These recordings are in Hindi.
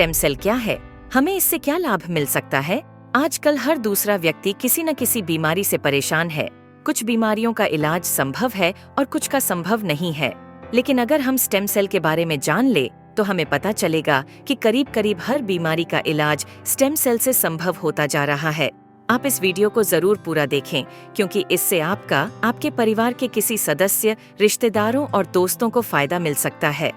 स्टेम सेल क्या है, हमें इससे क्या लाभ मिल सकता है? आजकल हर दूसरा व्यक्ति किसी न किसी बीमारी से परेशान है। कुछ बीमारियों का इलाज संभव है और कुछ का संभव नहीं है। लेकिन अगर हम स्टेम सेल के बारे में जान ले तो हमें पता चलेगा कि करीब करीब हर बीमारी का इलाज स्टेम सेल से संभव होता जा रहा है। आप इस वीडियो को जरूर पूरा देखें, क्योंकि इससे आपका, आपके परिवार के किसी सदस्य, रिश्तेदारों और दोस्तों को फायदा मिल सकता है।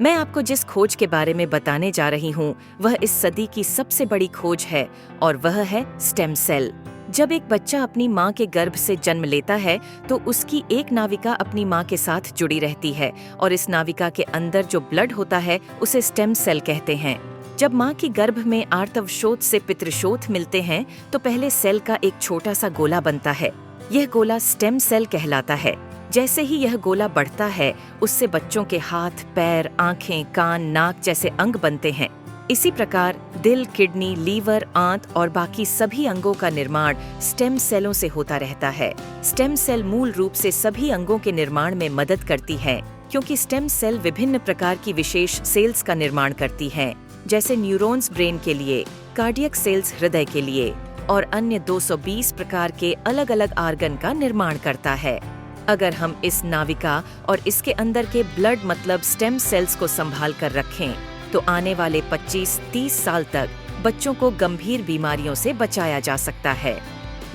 मैं आपको जिस खोज के बारे में बताने जा रही हूँ वह इस सदी की सबसे बड़ी खोज है और वह है स्टेम सेल। जब एक बच्चा अपनी माँ के गर्भ से जन्म लेता है तो उसकी एक नाविका अपनी माँ के साथ जुड़ी रहती है और इस नाविका के अंदर जो ब्लड होता है उसे स्टेम सेल कहते हैं। जब माँ की गर्भ में आर्तवशोथ से पितृशोथ मिलते हैं तो पहले सेल का एक छोटा सा गोला बनता है। यह गोला स्टेम सेल कहलाता है। जैसे ही यह गोला बढ़ता है उससे बच्चों के हाथ, पैर, आंखें, कान, नाक जैसे अंग बनते हैं। इसी प्रकार दिल, किडनी, लीवर, आंत और बाकी सभी अंगों का निर्माण स्टेम सेलों से होता रहता है। स्टेम सेल मूल रूप से सभी अंगों के निर्माण में मदद करती है, क्योंकि स्टेम सेल विभिन्न प्रकार की विशेष सेल्स का निर्माण करती हैं, जैसे न्यूरॉन्स ब्रेन के लिए, कार्डियक सेल्स हृदय के लिए और अन्य 220 प्रकार के अलग अलग आर्गन का निर्माण करता है। अगर हम इस नाविका और इसके अंदर के ब्लड मतलब स्टेम सेल्स को संभाल कर रखें तो आने वाले 25-30 साल तक बच्चों को गंभीर बीमारियों से बचाया जा सकता है।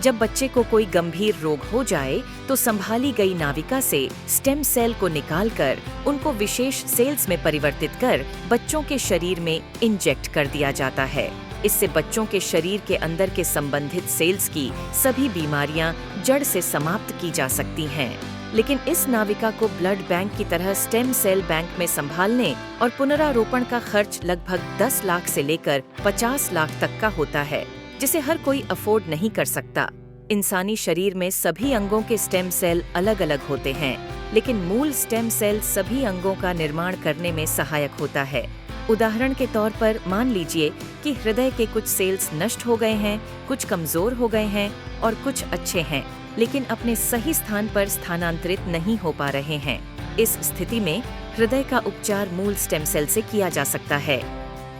जब बच्चे को कोई गंभीर रोग हो जाए तो संभाली गई नाविका से स्टेम सेल को निकालकर उनको विशेष सेल्स में परिवर्तित कर बच्चों के शरीर में इंजेक्ट कर दिया जाता है। इससे बच्चों के शरीर के अंदर के संबंधित सेल्स की सभी बीमारियां जड़ से समाप्त की जा सकती हैं। लेकिन इस नाविका को ब्लड बैंक की तरह स्टेम सेल बैंक में संभालने और पुनरारोपण का खर्च लगभग 10 लाख से लेकर 50 लाख तक का होता है, जिसे हर कोई अफोर्ड नहीं कर सकता। इंसानी शरीर में सभी अंगों के स्टेम सेल अलग अलग होते हैं, लेकिन मूल स्टेम सेल सभी अंगों का निर्माण करने में सहायक होता है। उदाहरण के तौर पर मान लीजिए कि हृदय के कुछ सेल्स नष्ट हो गए हैं, कुछ कमजोर हो गए हैं और कुछ अच्छे हैं, लेकिन अपने सही स्थान पर स्थानांतरित नहीं हो पा रहे हैं। इस स्थिति में हृदय का उपचार मूल स्टेम सेल से किया जा सकता है।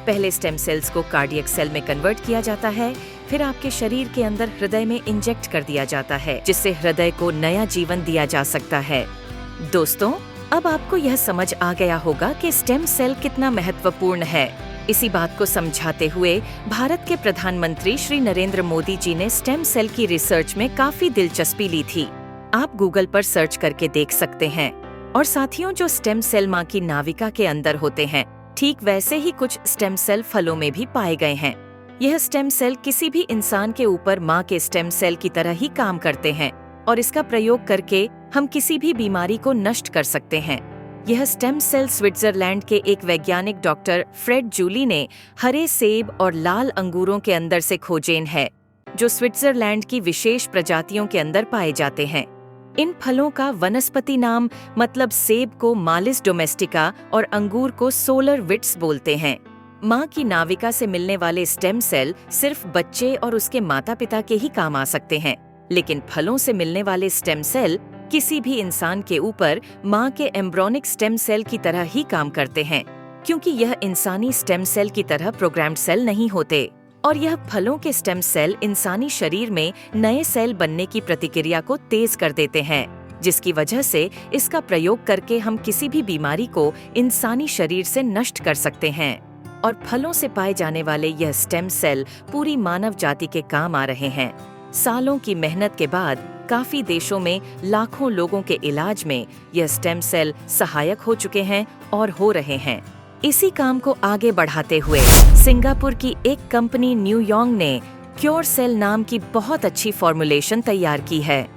पहले स्टेम सेल्स को कार्डियक सेल में कन्वर्ट किया जाता है, फिर आपके शरीर के अंदर हृदय में इंजेक्ट कर दिया जाता है, जिससे हृदय को नया जीवन दिया जा सकता है। दोस्तों, अब आपको यह समझ आ गया होगा कि स्टेम सेल कितना महत्वपूर्ण है। इसी बात को समझाते हुए भारत के प्रधानमंत्री श्री नरेंद्र मोदी जी ने स्टेम सेल की रिसर्च में काफी दिलचस्पी ली थी। आप गूगल पर सर्च करके देख सकते हैं। और साथियों, जो स्टेम सेल माँ की नाविका के अंदर होते हैं, ठीक वैसे ही कुछ स्टेम सेल फलों में भी पाए गए हैं। यह स्टेम सेल किसी भी इंसान के ऊपर माँ के स्टेम सेल की तरह ही काम करते हैं और इसका प्रयोग करके हम किसी भी बीमारी को नष्ट कर सकते हैं। यह स्टेम सेल स्विट्जरलैंड के एक वैज्ञानिक डॉक्टर फ्रेड जूली ने हरे सेब और लाल अंगूरों के अंदर से खोजेन है, जो स्विट्जरलैंड की विशेष प्रजातियों के अंदर पाए जाते हैं। इन फलों का वनस्पति नाम मतलब सेब को मालिस डोमेस्टिका और अंगूर को सोलर विट्स बोलते हैं। माँ की नाविका से मिलने वाले स्टेम सेल सिर्फ बच्चे और उसके माता पिता के ही काम आ सकते हैं, लेकिन फलों से मिलने वाले स्टेम सेल किसी भी इंसान के ऊपर माँ के एम्ब्रोनिक स्टेम सेल की तरह ही काम करते हैं, क्योंकि यह इंसानी स्टेम सेल की तरह प्रोग्राम्ड सेल नहीं होते। और यह फलों के स्टेम सेल इंसानी शरीर में नए सेल बनने की प्रतिक्रिया को तेज कर देते हैं, जिसकी वजह से इसका प्रयोग करके हम किसी भी बीमारी को इंसानी शरीर से नष्ट कर सकते हैं। और फलों से पाए जाने वाले यह स्टेम सेल पूरी मानव जाति के काम आ रहे हैं। सालों की मेहनत के बाद काफी देशों में लाखों लोगों के इलाज में यह स्टेम सेल सहायक हो चुके हैं और हो रहे हैं। इसी काम को आगे बढ़ाते हुए सिंगापुर की एक कंपनी न्यूयॉन्ग ने क्योर सेल नाम की बहुत अच्छी फॉर्मुलेशन तैयार की है,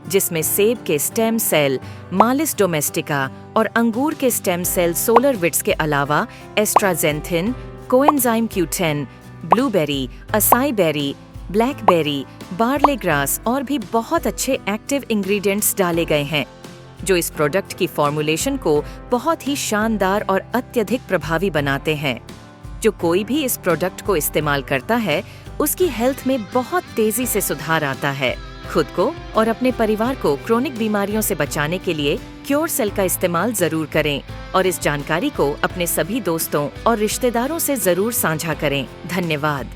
जिसमें सेब के स्टेम सेल मालिस डोमेस्टिका और अंगूर के स्टेम सेल सोलर विट्स के अलावा astaxanthin, coenzyme Q10, blueberry, acai berry, blackberry, barley grass और भी बहुत अच्छे एक्टिव इंग्रेडिएंट्स डाले गए हैं, जो इस प्रोडक्ट की फॉर्मुलेशन को बहुत ही शानदार और अत्यधिक प्रभावी बनाते हैं। जो कोई भी इस प्रोडक्ट को इस्तेमाल करता है उसकी हेल्थ में बहुत तेजी से सुधार आता है। खुद को और अपने परिवार को क्रोनिक बीमारियों से बचाने के लिए क्योर सेल का इस्तेमाल जरूर करें और इस जानकारी को अपने सभी दोस्तों और रिश्तेदारों से जरूर साझा करें। धन्यवाद।